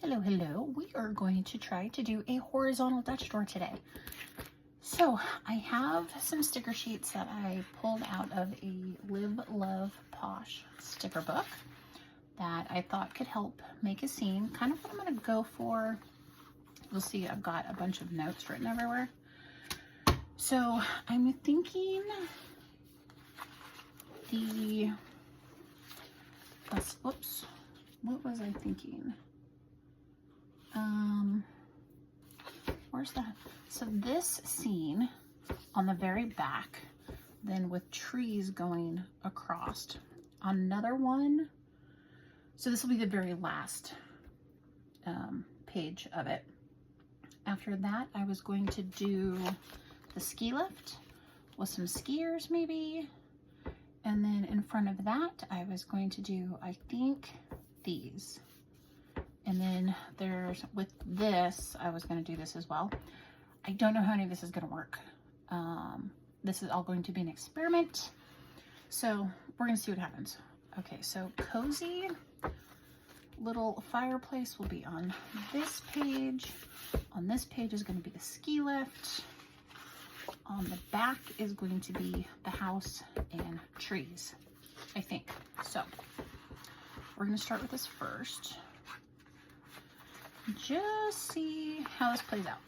Hello, hello. We are going to try to do a horizontal Dutch door today. So I have some sticker sheets that I pulled out of a Live, Love, Posh sticker book that I thought could help make a scene. Kind of what I'm going to go for. You'll see I've got a bunch of notes written everywhere. So I'm thinking whoops, what was I thinking? Where's that? So this scene on the very back, then with trees going across. Another one, so this will be the very last page of it. After that, I was going to do the ski lift with some skiers maybe. And then in front of that, I was going to do, I think, these. And then there's, with this, I was going to do this as well. I don't know how any of this is going to work. This is all going to be an experiment. So we're going to see what happens. Okay, so cozy little fireplace will be on this page. On this page is going to be the ski lift. On the back is going to be the house and trees, I think. So we're going to start with this first. Just see how this plays out.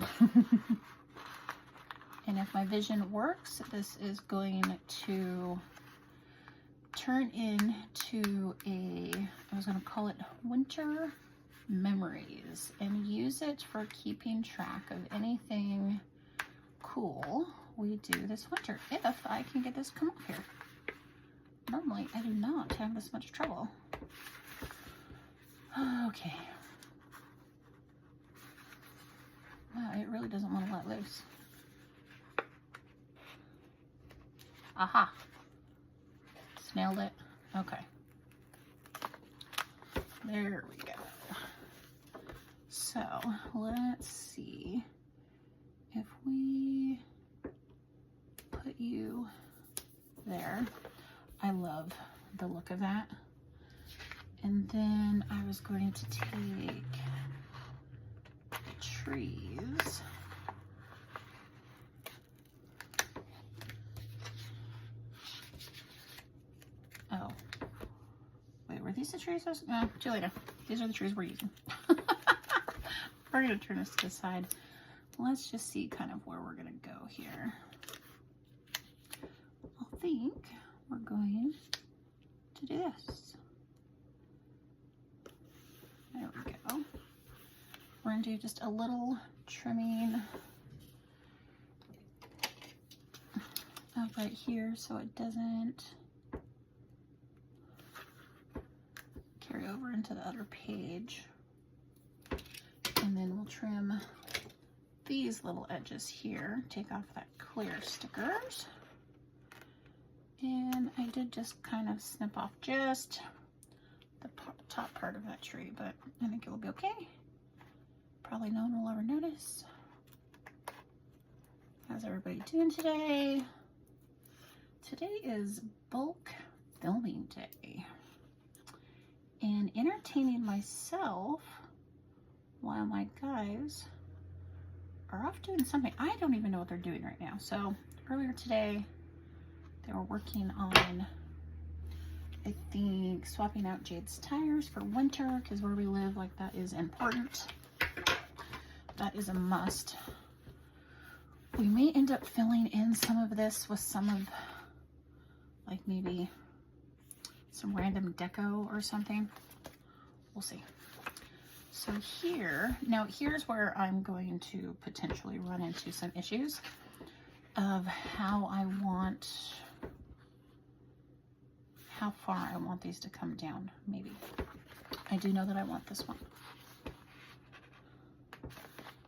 And if my vision works, this is going to turn into I was going to call it Winter Memories, and use it for keeping track of anything cool we do this winter, if I can get this come off here. Normally I do not have this much trouble. Okay. Wow, it really doesn't want to let loose. Aha. Snailed it. Okay. There we go. So let's see if we put you there. I love the look of that. And then I was going to take trees. Oh, wait, were these the trees? No, see you later. These are the trees we're using. We're gonna turn this to the side. Let's just see kind of where we're gonna go here. I think we're going to do this. There we go. We're going to do just a little trimming of right here so it doesn't carry over into the other page. And then we'll trim these little edges here, take off that clear stickers. And I did just kind of snip off just the top part of that tree, but I think it will be okay. Probably no one will ever notice. How's everybody doing today? Today is bulk filming day. And entertaining myself while my guys are off doing something. I don't even know what they're doing right now. So earlier today, they were working on, I think, swapping out Jade's tires for winter, because where we live, like, that is important. That is a must. We may end up filling in some of this with some of, like, maybe some random deco or something. We'll see. So here, now here's where I'm going to potentially run into some issues of how far I want these to come down, maybe. I do know that I want this one.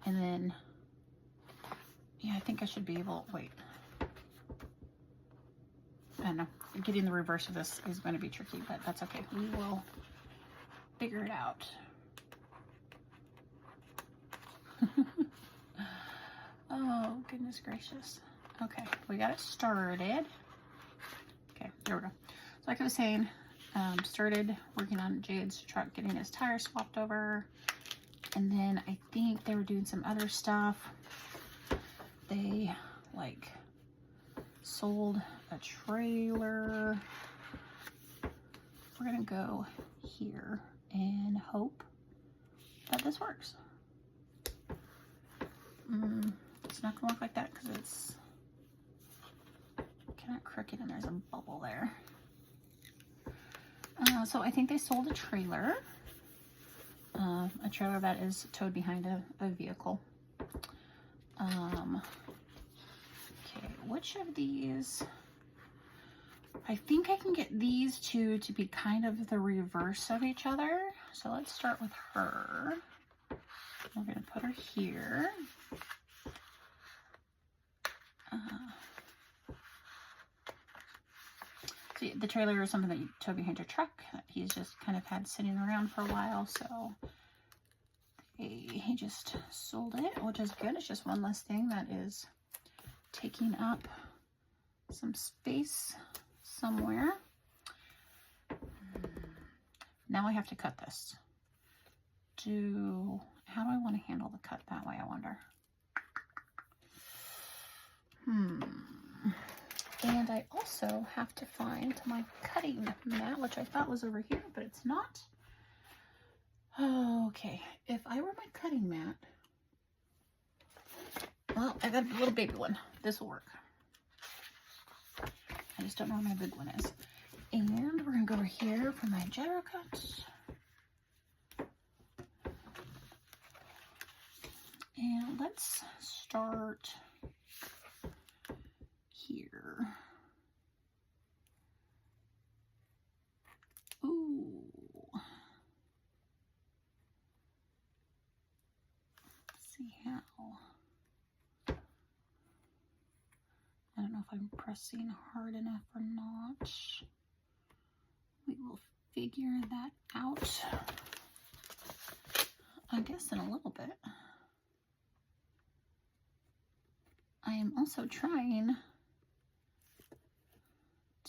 And then, yeah, I think I should be able, wait. I don't know, getting the reverse of this is going to be tricky, but that's okay. We will figure it out. Oh, goodness gracious. Okay, we got it started. Okay, there we go. So like I was saying, started working on Jade's truck, getting his tires swapped over. And then I think they were doing some other stuff. They like sold a trailer. We're gonna go here and hope that this works. It's not gonna work like that because it's kind of crooked and there's a bubble there. So I think they sold a trailer that is towed behind a vehicle. Okay, which of these? I think I can get these two to be kind of the reverse of each other. So let's start with her. We're gonna put her here. So the trailer is something that you tow behind your truck that he's just kind of had sitting around for a while, so he just sold it, which is good. It's just one less thing that is taking up some space somewhere. Now I have to cut this. How do I want to handle the cut that way, I wonder? And I also have to find my cutting mat, which I thought was over here, but it's not. Okay, if I were my cutting mat, well, I got a little baby one. This will work. I just don't know where my big one is. And we're gonna go over here for my gyro cut. And let's start here. Ooh. Let's see how. I don't know if I'm pressing hard enough or not. We will figure that out, I guess, in a little bit. I am also trying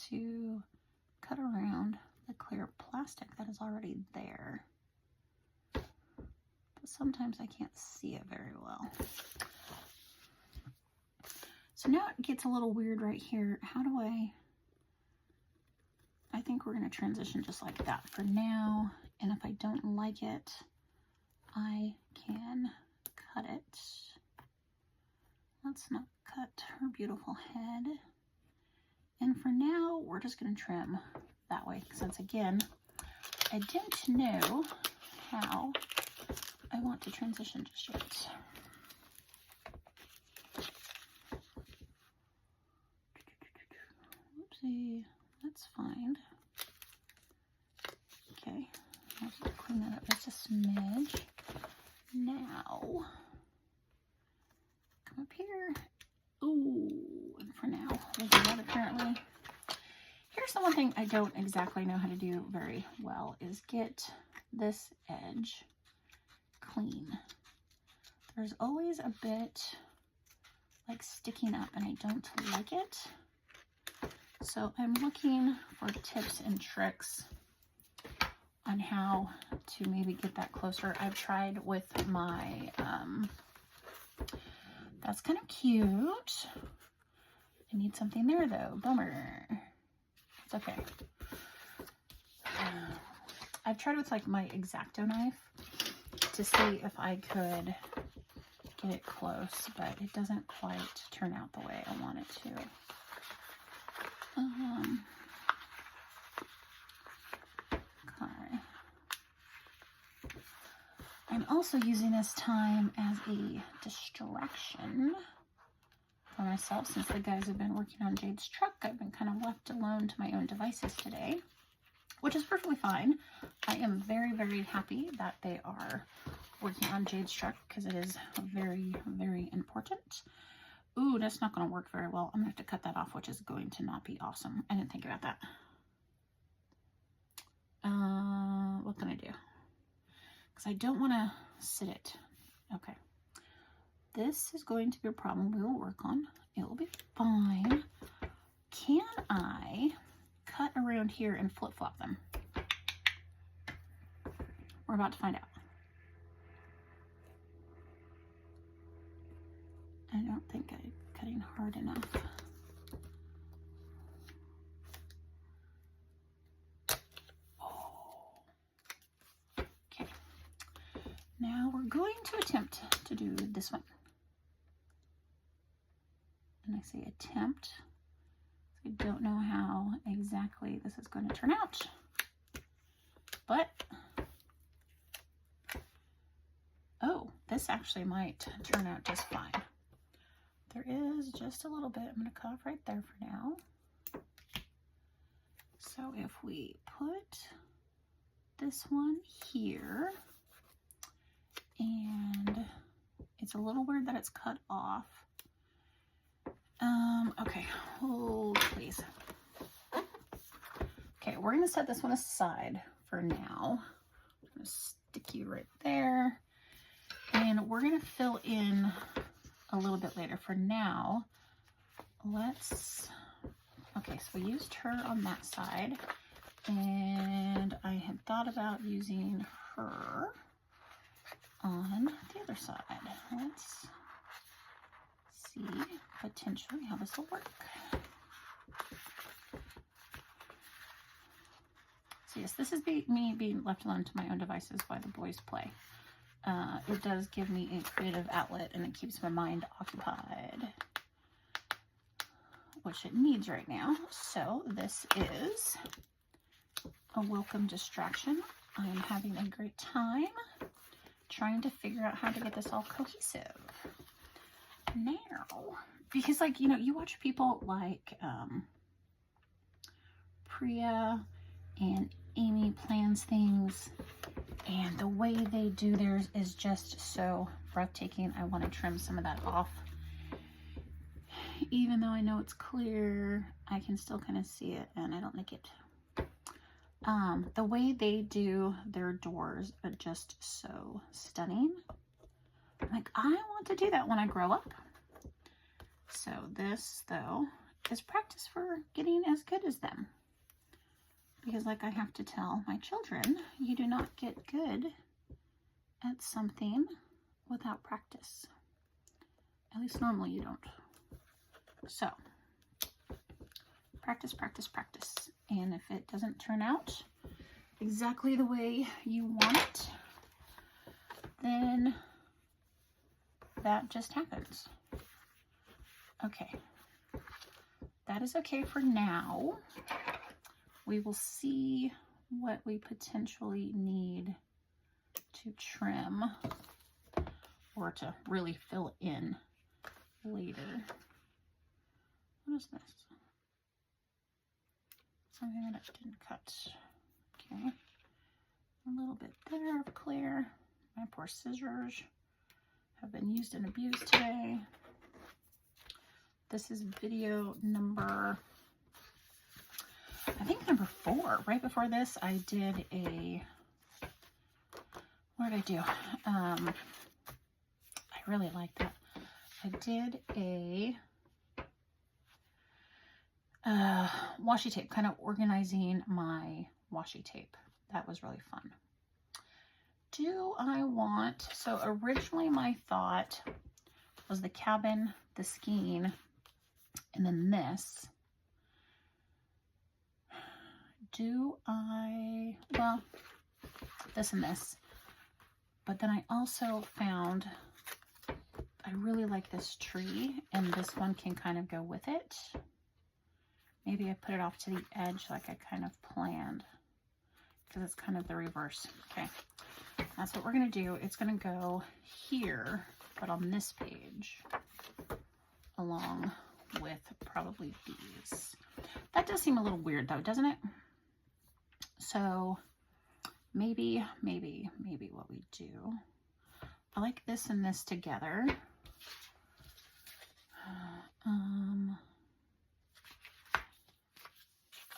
to cut around the clear plastic that is already there. But sometimes I can't see it very well. So now it gets a little weird right here. How do I think we're going to transition just like that for now. And if I don't like it, I can cut it. Let's not cut her beautiful head. And for now, we're just going to trim that way, since again, I didn't know how I want to transition just yet. Oopsie, that's fine. Okay, I'll just clean that up just a smidge. Now, come up here. Ooh, and for now, we'll do that apparently. Here's the one thing I don't exactly know how to do very well is get this edge clean. There's always a bit like sticking up and I don't like it. So I'm looking for tips and tricks on how to maybe get that closer. I've tried with my, that's kind of cute. I need something there though, bummer. It's okay. I've tried with like my X-Acto knife to see if I could get it close, but it doesn't quite turn out the way I want it to. Okay. I'm also using this time as a distraction for myself since the guys have been working on Jade's truck. I've been kind of left alone to my own devices today, which is perfectly fine. I am very, very happy that they are working on Jade's truck because it is very, very important. Ooh, that's not going to work very well. I'm going to have to cut that off, which is going to not be awesome. I didn't think about that. What can I do? Because I don't want to sit it. Okay. This is going to be a problem we will work on. It will be fine. Can I cut around here and flip-flop them? We're about to find out. don't think I'm cutting hard enough. Okay. Now we're going to attempt to do this one. And I say attempt. I don't know how exactly this is going to turn out, but oh, this actually might turn out just fine. There is just a little bit. I'm going to cut off right there for now. So if we put this one here, and it's a little weird that it's cut off. Okay, hold please. Okay, we're gonna set this one aside for now. I'm gonna stick you right there. And we're gonna fill in a little bit later. For now, okay, so we used her on that side. And I had thought about using her on the other side. Let's see potentially how this will work. So yes, this is me being left alone to my own devices while the boys play. It does give me a creative outlet and it keeps my mind occupied, which it needs right now. So this is a welcome distraction. I am having a great time trying to figure out how to get this all cohesive. Now, because like, you know, you watch people like Priya and Amy plans things, and the way they do theirs is just so breathtaking. I want to trim some of that off. Even though I know it's clear, I can still kind of see it, and I don't like it. The way they do their doors are just so stunning. Like, I want to do that when I grow up. So this, though, is practice for getting as good as them. Because, like I have to tell my children, you do not get good at something without practice. At least normally you don't. So, practice, practice, practice. And if it doesn't turn out exactly the way you want it, then that just happens. Okay. That is okay for now. We will see what we potentially need to trim or to really fill in later. What is this? Something that I didn't cut. Okay. A little bit there of clear. My poor scissors have been used and abused today. This is video number, I think number 4. Right before this, I did a, what did I do? I really like that. I did a washi tape, kind of organizing my washi tape. That was really fun. Do I want, so originally my thought was the cabin, the skiing, and then this. Do I, well, this and this. But then I also found, I really like this tree, and this one can kind of go with it. Maybe I put it off to the edge like I kind of planned, because it's kind of the reverse. Okay, that's what we're going to do. It's going to go here, but on this page, along with probably these. That does seem a little weird though, doesn't it? So maybe what we do, I like this and this together.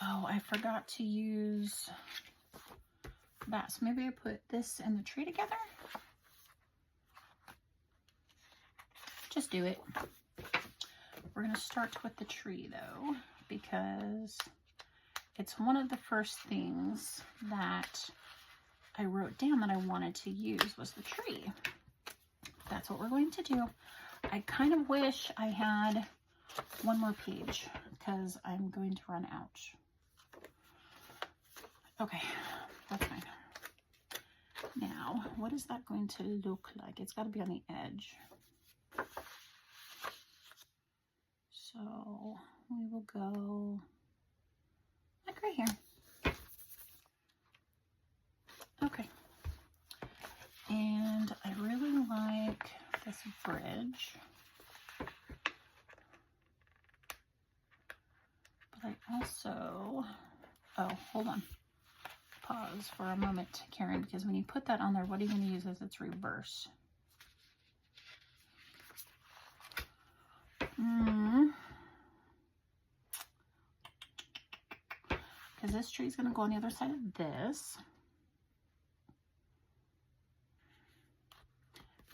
Oh, I forgot to use that. So maybe I put this and the tree together. Just do it. We're going to start with the tree though, because it's one of the first things that I wrote down that I wanted to use was the tree. That's what we're going to do. I kind of wish I had one more page because I'm going to run out. Okay, that's fine. Now, what is that going to look like? It's got to be on the edge. So we will go like right here. Okay. And I really like this bridge. But I also, oh, hold on. Pause for a moment, Karen, because when you put that on there, what are you going to use as its reverse? Because this tree is going to go on the other side of this.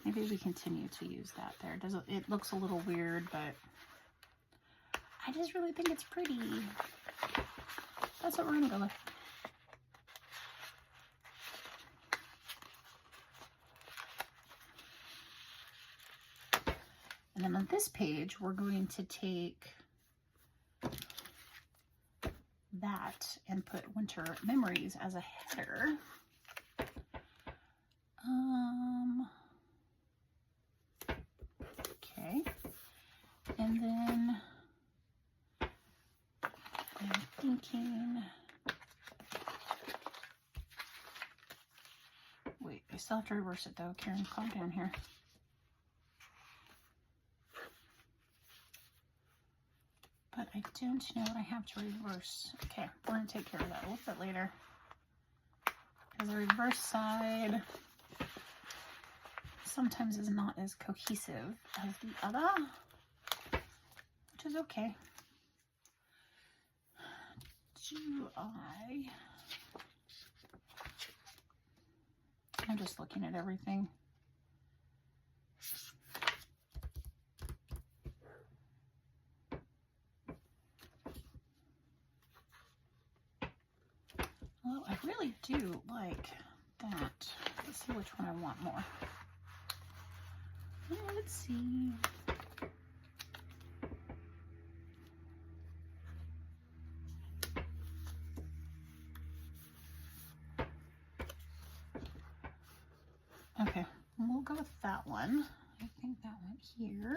Maybe we continue to use that there. It looks a little weird, but I just really think it's pretty. That's what we're going to go with. And then on this page, we're going to take that and put Winter Memories as a header. Okay. And then I'm thinking, wait, I still have to reverse it though. Karen, calm down here. But I don't know what I have to reverse. Okay, we're going to take care of that a little bit later. Because the reverse side sometimes is not as cohesive as the other, which is okay. I'm just looking at everything. Well, I really do like that. Let's see which one I want more. Let's see. Okay, we'll go with that one. I think that one here.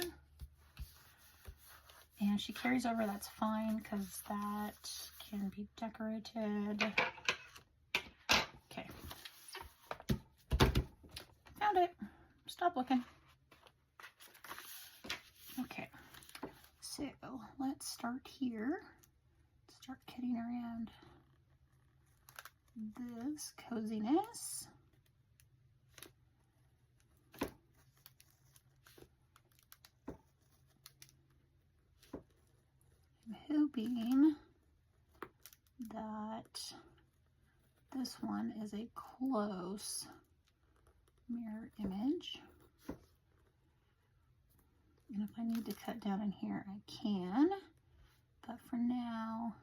And she carries over, that's fine, because that can be decorated. Okay. Found it. Stop looking. Okay. So let's start here. Start kidding around this coziness. I'm hoping that this one is a close mirror image. And if I need to cut down in here, I can. But for now,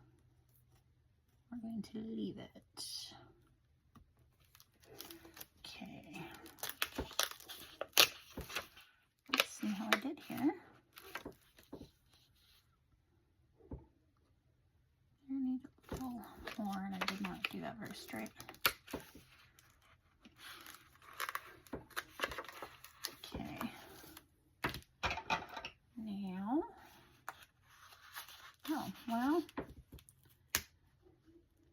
we're going to leave it. Okay. Let's see how I did here. I need a little more, and I did not do that very straight. Okay. Now, oh, well,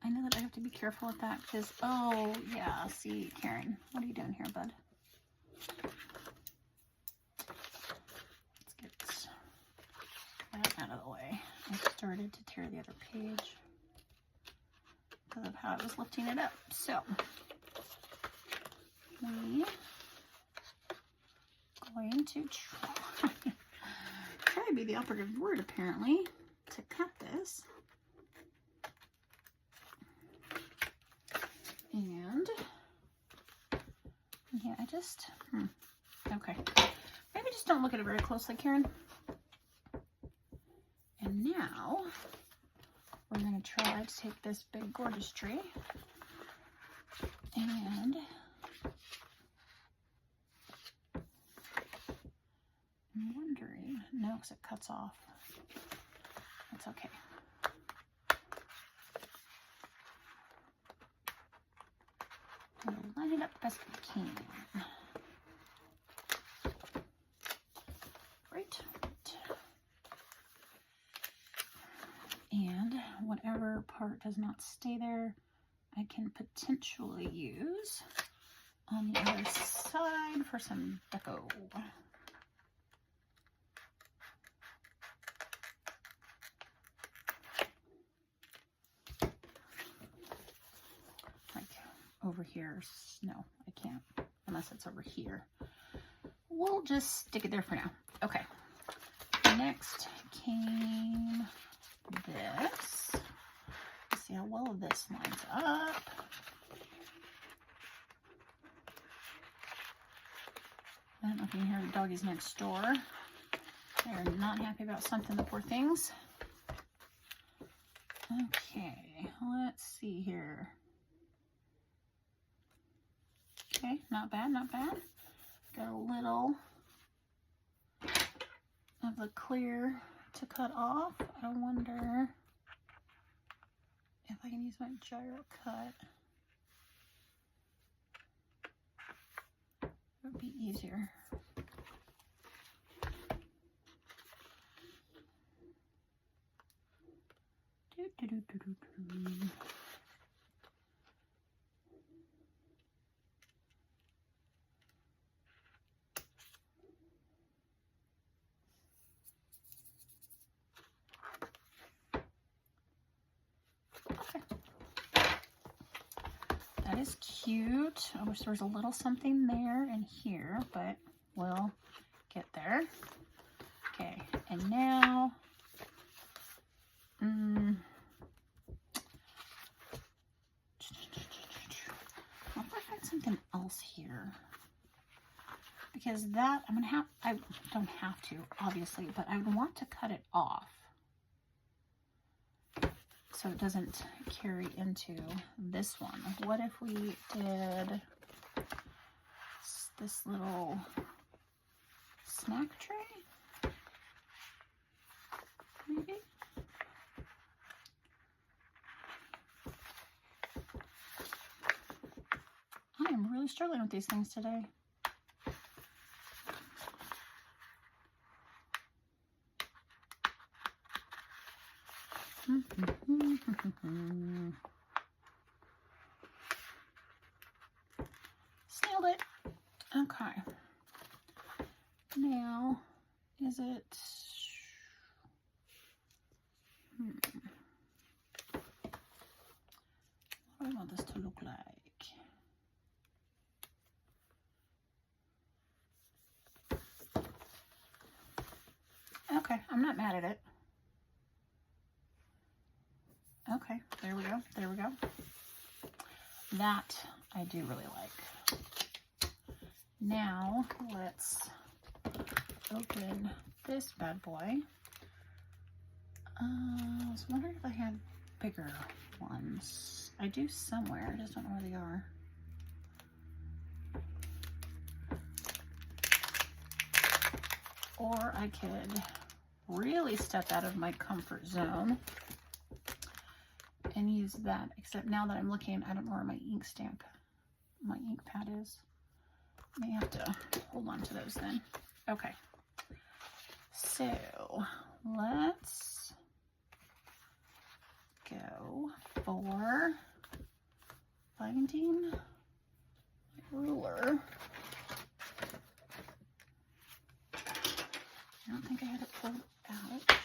I know that I have to be careful with that because, oh, yeah, see, Karen, what are you doing here, bud? Let's get that out of the way. I started to tear the other page because of how I was lifting it up. So, we going to try be the operative word apparently to cut this. And yeah, I just okay, maybe just don't look at it very closely, Karen. And now we're going to try to take this big gorgeous tree and I wonder No, because it cuts off. That's okay. We'll line it up best we can. Right. And whatever part does not stay there, I can potentially use on the other side for some deco. Like over here, no, I can't, unless it's over here. We'll just stick it there for now. Okay, next came this. Let's see how well this lines up. I don't know if you can hear the doggies next door. They're not happy about something, the poor things. Okay, let's see here. Okay, not bad, not bad. Got a little of the clear to cut off. I wonder if I can use my gyro cut. It would be easier. Okay. That is cute. I wish there was a little something there and here, but we'll get there. Okay, and now, I'll find something else here. Because that, I'm gonna have, I don't have to, obviously, but I would want to cut it off so it doesn't carry into this one. What if we did this little snack tray? Maybe? I am really struggling with these things today. Snailed it. Okay. Now, is it... What do I want this to look like? Okay, I'm not mad at it. Okay, there we go, there we go. That I do really like. Now, let's open this bad boy. I was wondering if I had bigger ones. I do somewhere, I just don't know where they are. Or I could really step out of my comfort zone and use that, except now that I'm looking, I don't know where my ink pad is. May have to hold on to those then. Okay, so let's go for finding my ruler. I don't think I had it pulled out.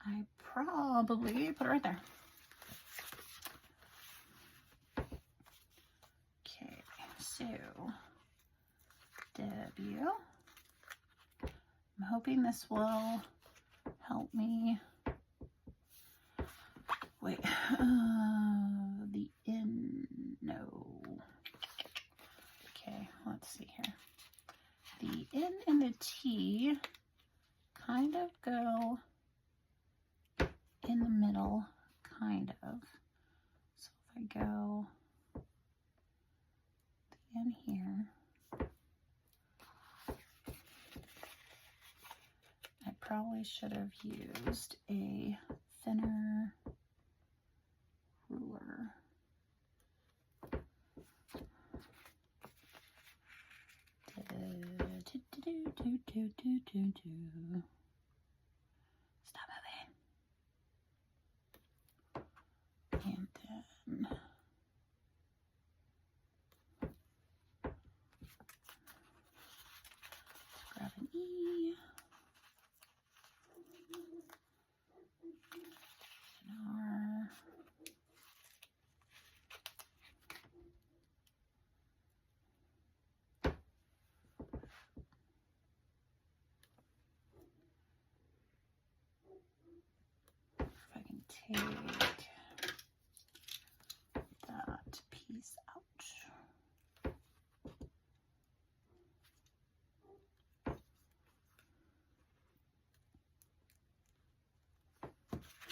I probably put it right there. Okay, so W. I'm hoping this will help me. Wait, the N, no. Okay, let's see here. The N and the T kind of go in the middle, kind of. So if I go the N here, probably should have used a thinner ruler. Stop moving. And then grab an E. An R. If I can take that piece out.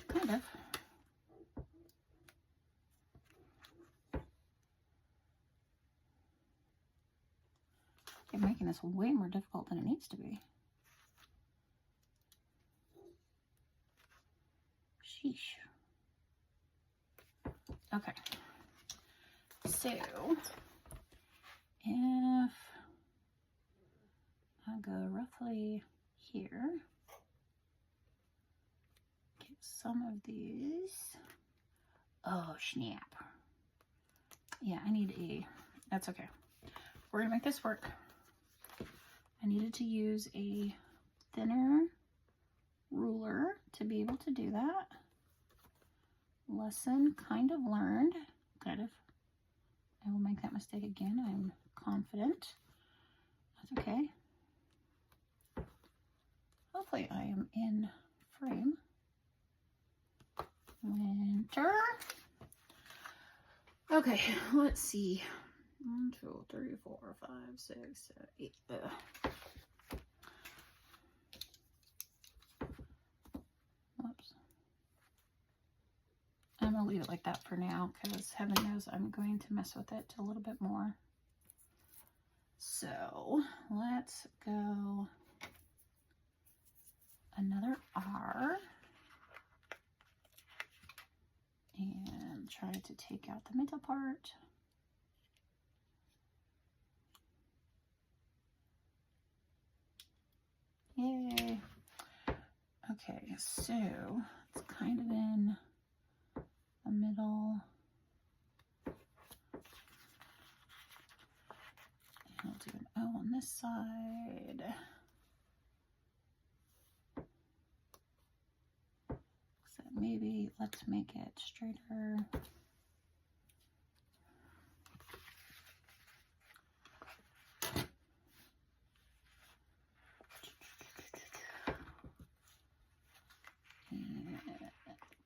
Kind of. You're making this way more difficult than it needs to be. Sheesh. Okay. So, if I go roughly here, get some of these. Oh, snap. Yeah, I need a, that's okay. We're gonna make this work. I needed to use a thinner ruler to be able to do that. Lesson kind of learned. Kind of. I will make that mistake again. I'm confident. That's okay. Hopefully I am in frame. Winter. Okay, let's see. 1, 2, 3, 4, 5, 6, 7, 8. Whoops. I'm going to leave it like that for now because heaven knows I'm going to mess with it a little bit more. So let's go another R and try to take out the middle part. Yay. Okay, so it's kind of in the middle. And I'll do an O on this side. So maybe let's make it straighter.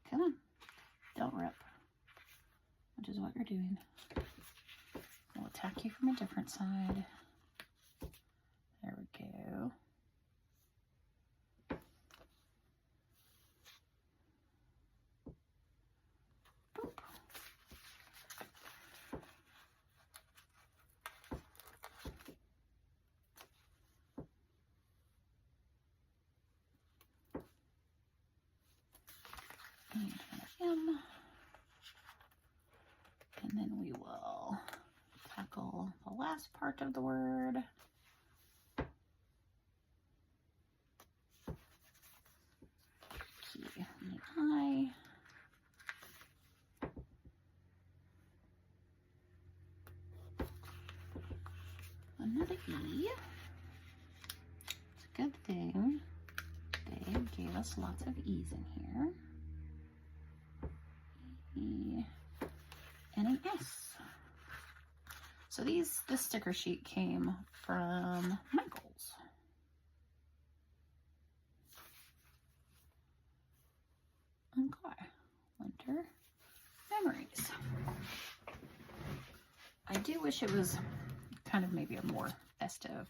Come on, don't rip, which is what you're doing. I'll attack you from a different side. There we go. Boop. And then we will tackle the last part of the word. Key on the I. Another E. It's a good thing they gave us lots of E's in here. E and an S. So this sticker sheet came from Michaels. Okay, winter memories. I do wish it was kind of maybe a more festive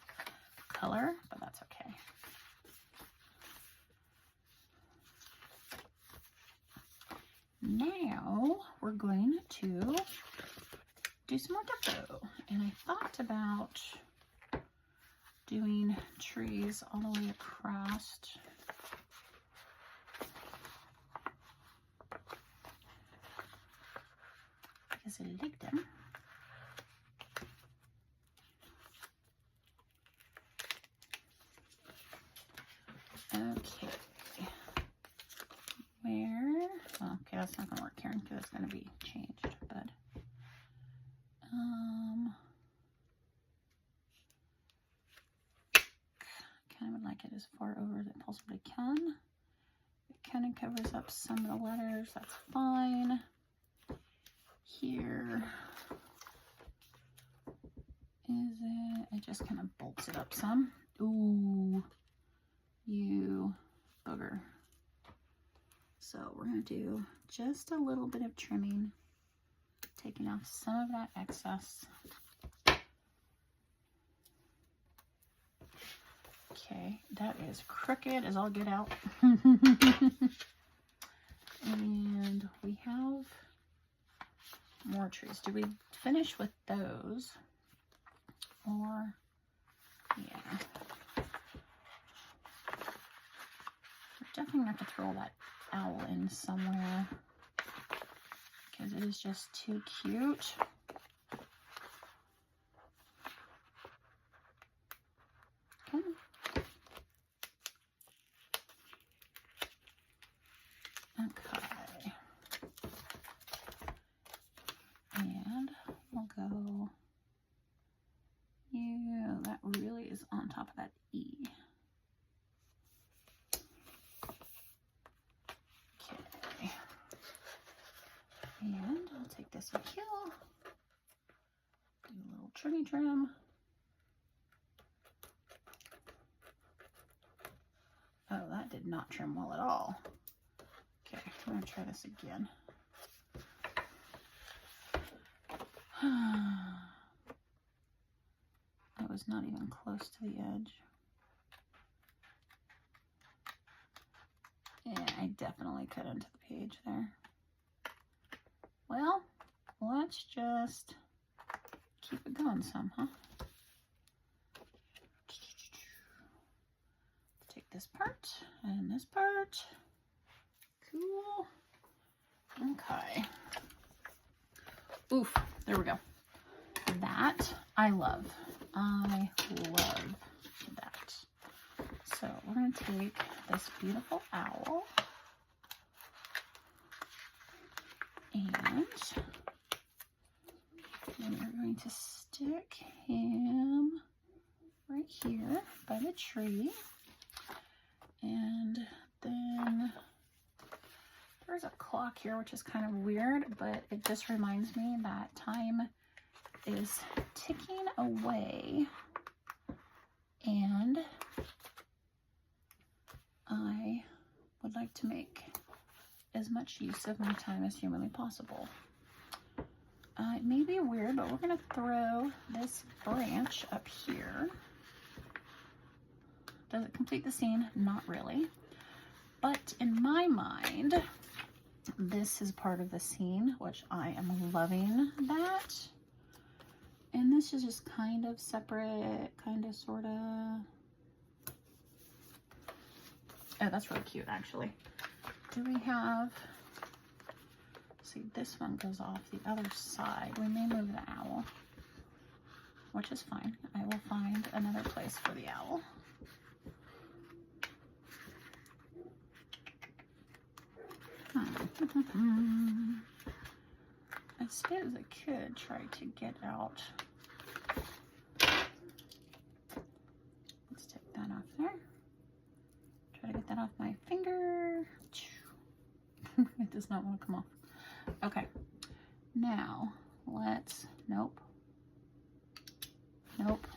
color, but that's okay. Now we're going to do some more deco, and I thought about doing trees all the way across select them. Okay. Where? Well, okay, that's not gonna work, Karen, because it's gonna be changed. But kind of would like it as far over as it possibly can. It kind of covers up some of the letters. That's fine. Here is it. It just kind of bolts it up some. Ooh, you booger. So we're going to do just a little bit of trimming, taking off some of that excess. Okay, that is crooked as all get out. And we have more trees. Do we finish with those? Or, yeah. We're definitely going to have to throw that owl in somewhere because it is just too cute. Okay. Okay. And we'll go, yeah, that really is on top of that E. Okay. And I'll take this up here, do a little trimmy trim. Oh, that did not trim well at all. Okay, I'm gonna try this again. That was not even close to the edge. Yeah, I definitely cut into the page there. Well, let's just keep it going some, huh? Take this part and this part. Cool. Okay. Oof, there we go. That I love. I love that. So we're going to take this beautiful owl and then we're going to stick him right here by the tree. And then there's a clock here, which is kind of weird, but it just reminds me that time is ticking away and I would like to make as much use of my time as humanly possible. It may be weird, but we're going to throw this branch up here. Does it complete the scene? Not really. But in my mind, this is part of the scene, which I am loving that. And this is just kind of separate, kind of, sort of. Oh, that's really cute, actually. Do we have, see, this one goes off the other side. We may move the owl, which is fine. I will find another place for the owl. I suppose I could try to get out. Let's take that off there. Try to get that off my finger. It does not want to come off. Okay. Now, let's, nope. Nope.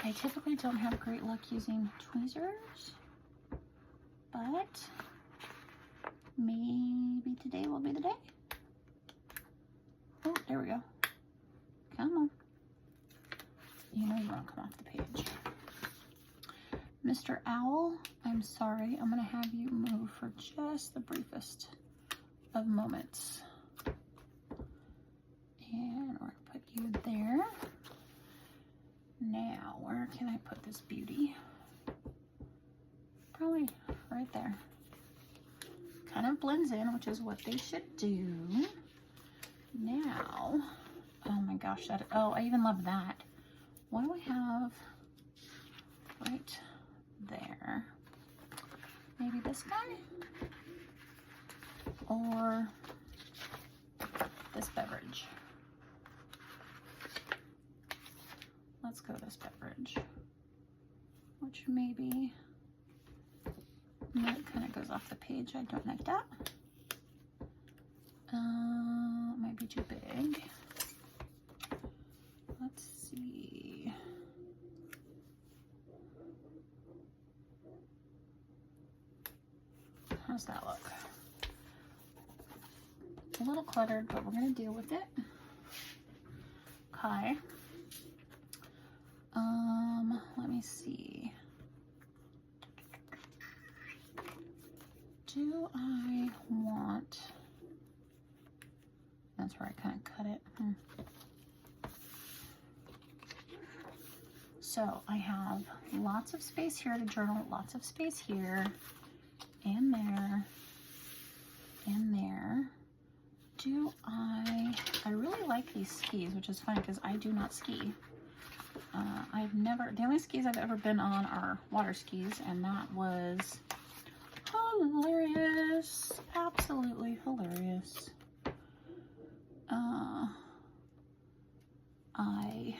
I typically don't have great luck using tweezers, but maybe today will be the day. Oh, there we go. Come on. You know you want to come off the page. Mr. Owl, I'm sorry. I'm going to have you move for just the briefest of moments. And we're going to put you there. Now, where can I put this beauty? Probably blends in, which is what they should do. Now, oh my gosh, oh, I even love that. What do I have right there? Maybe this guy? Or this beverage? Let's go this beverage, which maybe, that kind of goes off the page. I don't like that. Might be too big. Let's see. How's that look? A little cluttered, but we're going to deal with it. Okay. Let me see. Do I want... That's where I kind of cut it. So I have lots of space here to journal, lots of space here, and there, and there. I really like these skis, which is funny because I do not ski. The only skis I've ever been on are water skis, and that was hilarious. Absolutely hilarious. I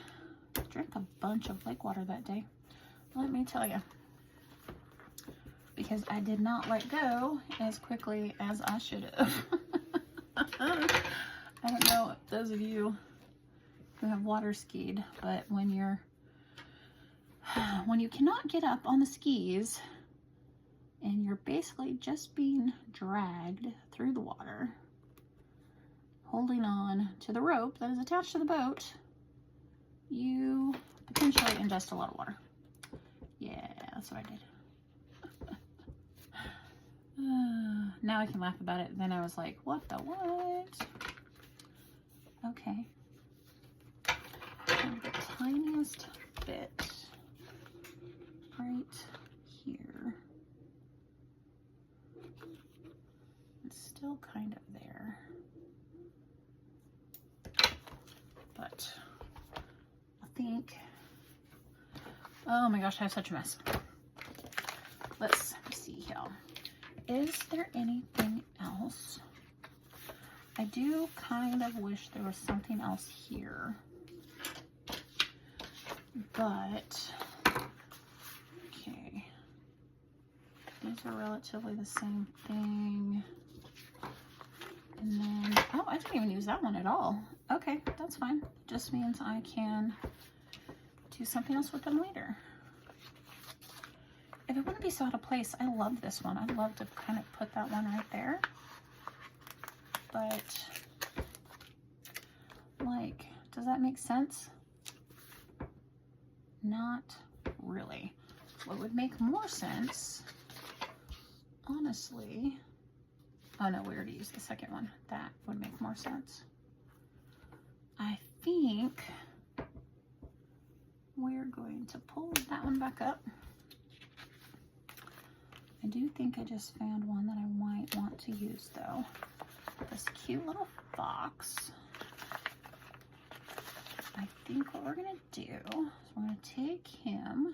drank a bunch of lake water that day, let me tell you, because I did not let go as quickly as I should have. I don't know those of you who have water skied, but when you cannot get up on the skis and you're basically just being dragged through the water, holding on to the rope that is attached to the boat, you potentially ingest a lot of water. Yeah, that's what I did. Now I can laugh about it. Then I was like, what the what? Okay. And the tiniest bit right here. It's still kind of there. But I think, oh my gosh, I have such a mess. Let's see here. Is there anything else? I do kind of wish there was something else here. But, okay. These are relatively the same thing. And then, oh, I didn't even use that one at all. Okay, that's fine. Just means I can do something else with them later. If it wouldn't be so out of place, I love this one. I'd love to kind of put that one right there. But, like, does that make sense? Not really. What would make more sense, honestly, oh no, we already used the second one. That would make more sense. I think we're going to pull that one back up. I do think I just found one that I might want to use though. This cute little fox. I think what we're gonna do is we're gonna take him,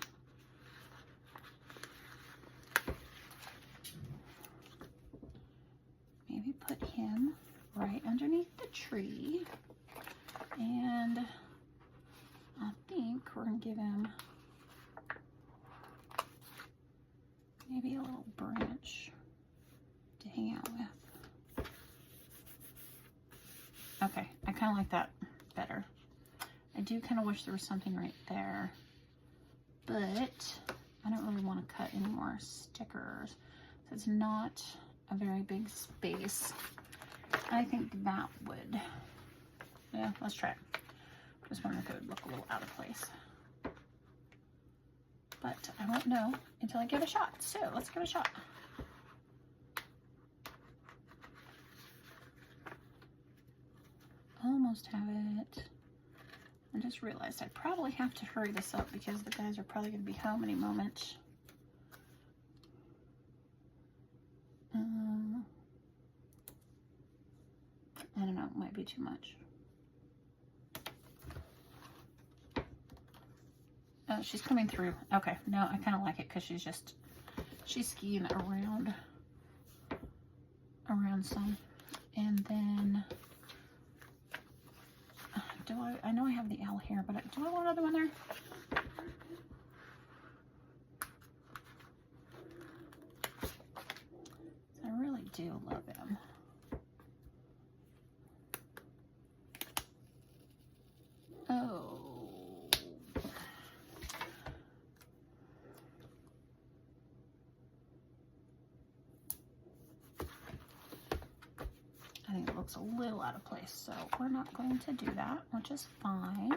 maybe put him right underneath the tree, and I think we're gonna give him maybe a little branch to hang out with. Okay, I kind of like that better. I do kind of wish there was something right there, but I don't really want to cut any more stickers. So it's not a very big space. I think that would, yeah, let's try it. Just wondering if it would look a little out of place. But I won't know until I give it a shot. So let's give it a shot. Almost have it. I just realized I probably have to hurry this up because the guys are probably going to be home any moment. I don't know, it might be too much. Oh, she's coming through. Okay, no, I kind of like it because she's skiing around some. And then, I know I have the owl here, but do I want another one there? I really do love him. Oh. I think it looks a little out of place, so we're not going to do that, which is fine.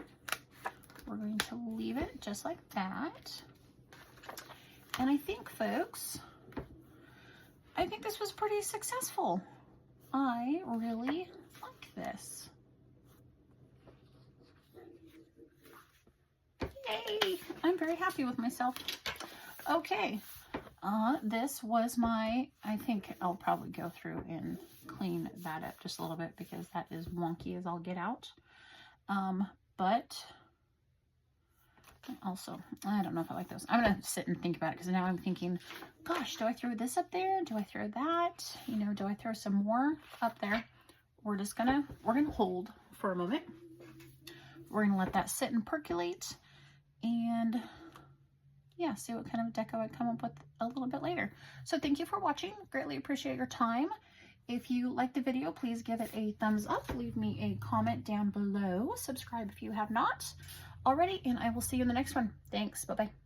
We're going to leave it just like that. And I think, folks, I think this was pretty successful. I really like this. Yay! I'm very happy with myself. Okay, this was my, I think I'll probably go through and clean that up just a little bit because that is wonky as I'll get out. But also, I don't know if I like those. I'm going to sit and think about it because now I'm thinking, gosh, do I throw this up there? Do I throw that? You know, do I throw some more up there? We're gonna hold for a moment. We're gonna let that sit and percolate and yeah, see what kind of deco I come up with a little bit later. So thank you for watching. Greatly appreciate your time. If you liked the video, please give it a thumbs up. Leave me a comment down below. Subscribe if you have not already, and I will see you in the next one. Thanks. Bye-bye.